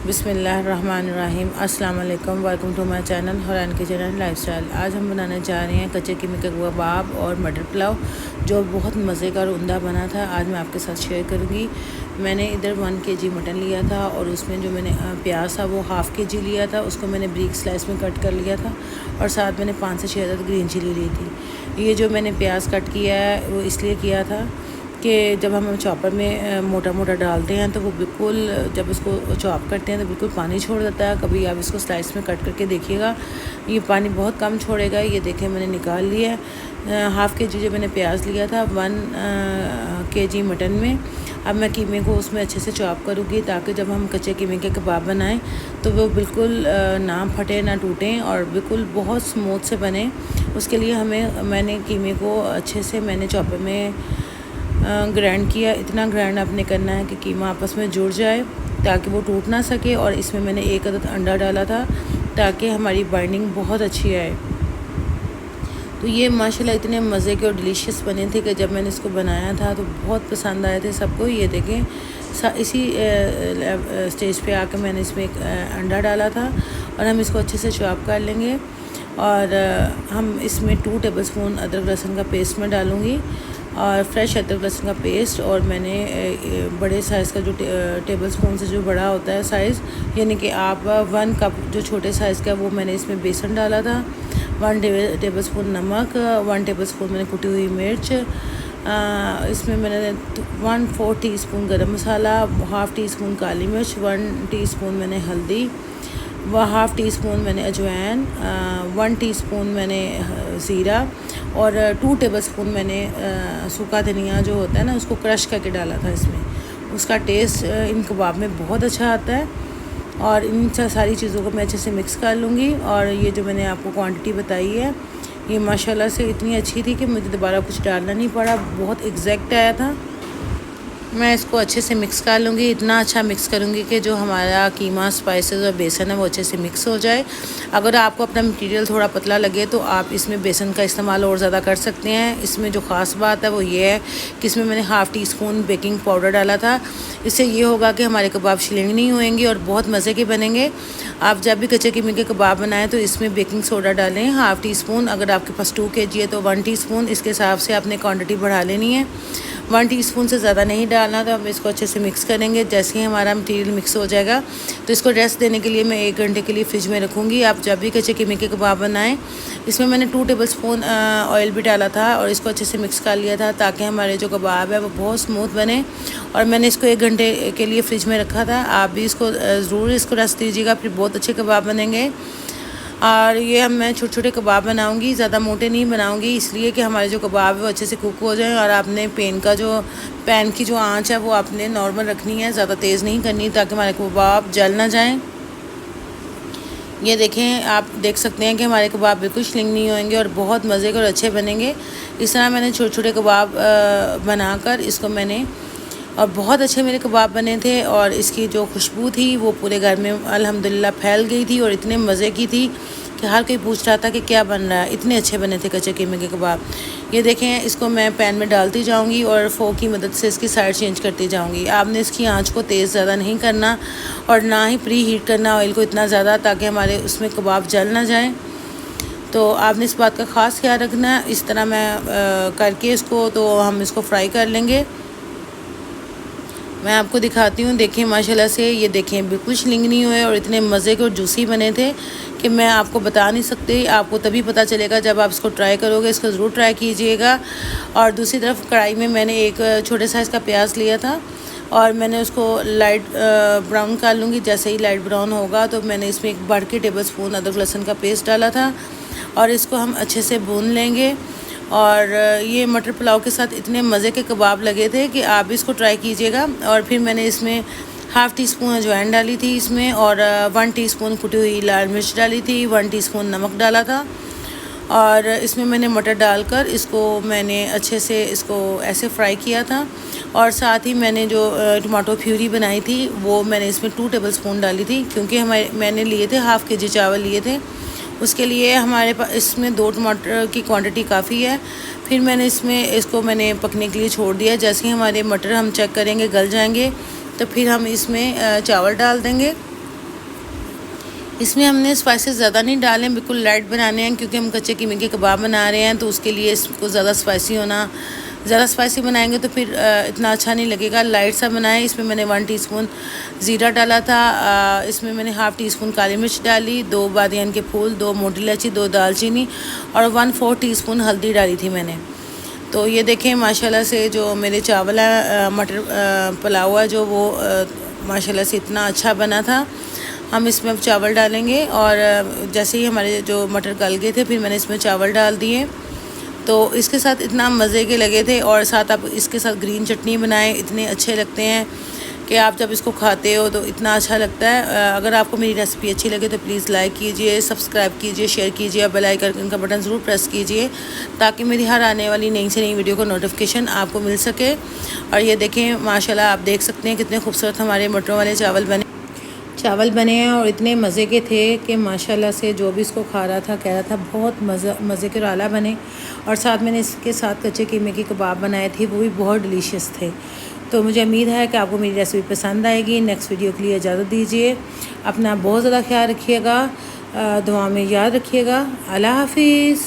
बिस्मिल्लाहिर्रहमानिर्रहीम। अस्सलाम वालेकुम, वेलकम टू माय चैनल हरान किचन एंड लाइफस्टाइल। आज हम बनाने जा रहे हैं कच्चे कीमे के कबाब और मटर पुलाव, जो बहुत मज़े का और उम्दा बना था। आज मैं आपके साथ शेयर करूंगी। मैंने इधर 1 kg मटन लिया था और उसमें जो मैंने प्याज था वो ½ kg लिया था। उसको मैंने ब्रीक स्लाइस में कट कर लिया था और साथ मैंने 5 से 6 अदद ग्रीन चिली ली थी। ये जो मैंने प्याज कट किया है वो इसलिए किया था कि जब हम चॉपर में मोटा मोटा डालते हैं तो वो बिल्कुल, जब इसको चॉप करते हैं तो बिल्कुल पानी छोड़ देता है। कभी आप इसको स्लाइस में कट करके देखिएगा, ये पानी बहुत कम छोड़ेगा। ये देखें, मैंने निकाल लिया है। ½ kg जो मैंने प्याज लिया था 1 kg मटन में। अब मैं कीमे को उसमें अच्छे से चॉप करूँगी ताकि जब हम कच्चे कीमे के कबाब बनाएं तो वो बिल्कुल ना फटे ना टूटें और बिल्कुल बहुत स्मूथ से बने। उसके लिए मैंने कीमे को अच्छे से चॉपर में ग्राइंड किया। इतना ग्राइंड आपने करना है कि कीमा आपस में जुड़ जाए ताकि वो टूट ना सके। और इसमें मैंने 1 अदद अंडा डाला था ताकि हमारी बाइंडिंग बहुत अच्छी आए। तो ये माशाल्लाह इतने मज़े के और डिलीशियस बने थे कि जब मैंने इसको बनाया था तो बहुत पसंद आए थे सबको। ये देखें, इसी स्टेज पे आकर मैंने इसमें एक अंडा डाला था और हम इसको अच्छे से चॉप कर लेंगे। और हम इसमें 2 टेबलस्पून अदरक लहसुन का पेस्ट में डालूँगी और फ्रेश अदरक लहसुन का पेस्ट। और मैंने बड़े साइज़ का जो टेबलस्पून से जो बड़ा होता है साइज़, यानी कि आप 1 कप जो छोटे साइज़ का, वो मैंने इसमें बेसन डाला था। 1 टेबलस्पून नमक, 1 टेबलस्पून मैंने कुटी हुई मिर्च, इसमें मैंने 1/4 टीस्पून गरम मसाला, ½ टीस्पून काली मिर्च, 1 टीस्पून मैंने हल्दी, 1/2 टीस्पून मैंने अजवाइन, 1 टीस्पून मैंने ज़ीरा और 2 टेबलस्पून मैंने सूखा धनिया जो होता है ना, उसको क्रश करके डाला था इसमें। उसका टेस्ट इन कबाब में बहुत अच्छा आता है। और इन सारी चीज़ों को मैं अच्छे से मिक्स कर लूँगी। और ये जो मैंने आपको क्वांटिटी बताई है ये माशाल्लाह से इतनी अच्छी थी कि मुझे दोबारा कुछ डालना नहीं पड़ा, बहुत एग्जैक्ट आया था। मैं इसको अच्छे से मिक्स कर लूँगी। इतना अच्छा मिक्स करूँगी कि जो हमारा कीमा, स्पाइसेस और बेसन है वो अच्छे से मिक्स हो जाए। अगर आपको अपना मटेरियल थोड़ा पतला लगे तो आप इसमें बेसन का इस्तेमाल और ज़्यादा कर सकते हैं। इसमें जो ख़ास बात है वो ये है कि इसमें मैंने ½ टीस्पून बेकिंग पाउडर डाला था। इससे ये होगा कि हमारे कबाब शिलिंग नहीं होएंगे और बहुत मज़े के बनेंगे। आप जब भी कच्चे कीमे के कबाब बनाएं तो इसमें बेकिंग सोडा डालें ½ टीस्पून। अगर आपके पास 2 kg है तो 1 टीस्पून। इसके हिसाब से आपने क्वांटिटी बढ़ा लेनी है। 1 टीस्पून से ज़्यादा नहीं डालना। तो हम इसको अच्छे से मिक्स करेंगे। जैसे ही हमारा मटेरियल मिक्स हो जाएगा तो इसको रेस्ट देने के लिए मैं 1 घंटे के लिए फ्रिज में रखूँगी। आप जब भी कच्चे कीमे के कबाब बनाएं, इसमें मैंने 2 टेबलस्पून ऑयल भी डाला था और इसको अच्छे से मिक्स कर लिया था ताकि हमारे जो कबाब है वो बहुत स्मूथ बने। और मैंने इसको 1 घंटे के लिए फ्रिज में रखा था। आप भी इसको ज़रूर इसको रेस्ट दीजिएगा, फिर बहुत अच्छे कबाब बनेंगे। और ये मैं छोटे छोटे कबाब बनाऊंगी, ज़्यादा मोटे नहीं बनाऊंगी, इसलिए कि हमारे जो कबाब है वो अच्छे से कुक हो जाएं। और आपने पैन की जो आंच है वो आपने नॉर्मल रखनी है, ज़्यादा तेज़ नहीं करनी ताकि हमारे कबाब जल ना जाएं। ये देखें, आप देख सकते हैं कि हमारे कबाब बिल्कुल शिलिंग नहीं होंगे और बहुत मज़े के और अच्छे बनेंगे। इस तरह मैंने छोटे छोटे कबाब बनाकर इसको और बहुत अच्छे मेरे कबाब बने थे। और इसकी जो खुशबू थी वो पूरे घर में अल्हम्दुलिल्लाह फैल गई थी और इतने मज़े की थी कि हर कोई पूछ रहा था कि क्या बन रहा है। इतने अच्छे बने थे कच्चे कीमे के कबाब। ये देखें, इसको मैं पैन में डालती जाऊंगी और फोक की मदद से इसकी साइड चेंज करती जाऊंगी। आपने इसकी आंच को तेज़ ज़्यादा नहीं करना और ना ही प्री हीट करना ऑयल को इतना ज़्यादा ताकि हमारे उसमें कबाब जल ना जाएँ। तो आपने इस बात का ख़ास ख्याल रखना है। इस तरह मैं करके इसको हम इसको फ्राई कर लेंगे। मैं आपको दिखाती हूँ। देखें, माशाल्लाह से ये देखें बिल्कुल शिलिंग नहीं हुए और इतने मज़े के और जूसी बने थे कि मैं आपको बता नहीं सकती। आपको तभी पता चलेगा जब आप इसको ट्राई करोगे। इसको ज़रूर ट्राई कीजिएगा। और दूसरी तरफ कढ़ाई में मैंने एक छोटे साइज़ का प्याज लिया था और मैंने उसको लाइट ब्राउन कर लूँगी। जैसे ही लाइट ब्राउन होगा तो मैंने इसमें 1 टेबलस्पून अदरक लहसुन का पेस्ट डाला था और इसको हम अच्छे से भून लेंगे। और ये मटर पुलाव के साथ इतने मज़े के कबाब लगे थे कि आप भी इसको ट्राई कीजिएगा। और फिर मैंने इसमें ½ टीस्पून अजवाइन डाली थी इसमें और 1 टीस्पून कुटी हुई लाल मिर्च डाली थी, 1 टीस्पून नमक डाला था। और इसमें मैंने मटर डालकर इसको मैंने अच्छे से इसको ऐसे फ्राई किया था। और साथ ही मैंने जो टमाटो प्यूरी बनाई थी वो मैंने इसमें 2 टेबलस्पून डाली थी, क्योंकि मैंने लिए थे ½ kg चावल लिए थे। उसके लिए हमारे पास इसमें 2 टमाटर की क्वांटिटी काफ़ी है। फिर मैंने इसको पकने के लिए छोड़ दिया। जैसे ही हमारे मटर हम चेक करेंगे गल जाएंगे तो फिर हम इसमें चावल डाल देंगे। इसमें हमने स्पाइसेस ज़्यादा नहीं डाले, बिल्कुल लाइट बनाने हैं क्योंकि हम कच्चे कीमे के कबाब बना रहे हैं, तो उसके लिए इसको ज़्यादा स्पाइसी बनाएंगे तो फिर इतना अच्छा नहीं लगेगा। लाइट सा बनाएं। इसमें मैंने 1 टीस्पून ज़ीरा डाला था, इसमें मैंने हाफ़ टी स्पून काली मिर्च डाली, 2 बादियान के फूल, 2 मोटी इलायची, 2 दालचीनी और 1/4 टीस्पून हल्दी डाली थी मैंने। तो ये देखें माशाल्लाह से जो मेरे चावल है मटर पुलाव है जो वो माशाल्लाह से इतना अच्छा बना था। हम इसमें अब चावल डालेंगे और जैसे ही हमारे जो मटर गल गए थे फिर मैंने इसमें चावल डाल दिए। तो इसके साथ इतना मज़े के लगे थे और साथ आप इसके साथ ग्रीन चटनी बनाएं, इतने अच्छे लगते हैं कि आप जब इसको खाते हो तो इतना अच्छा लगता है। अगर आपको मेरी रेसिपी अच्छी लगे तो प्लीज़ लाइक कीजिए, सब्सक्राइब कीजिए, शेयर कीजिए और बेल आइकन का बटन ज़रूर प्रेस कीजिए ताकि मेरी हर आने वाली नई से नई वीडियो का नोटिफिकेशन आपको मिल सके। और ये देखें माशाल्लाह आप देख सकते हैं कितने खूबसूरत हमारे मटरों वाले चावल बने हैं और इतने मज़े के थे कि माशाल्लाह से जो भी इसको खा रहा था कह रहा था बहुत मज़े के आला बने। और साथ मैंने इसके साथ कच्चे कीमे के कबाब बनाए थे, वो भी बहुत डिलीशियस थे। तो मुझे उम्मीद है कि आपको मेरी रेसिपी पसंद आएगी। नेक्स्ट वीडियो के लिए इजाज़त दीजिए। अपना बहुत ज़्यादा ख्याल रखिएगा, दुआ में याद रखिएगा। अल्लाह हाफिज़।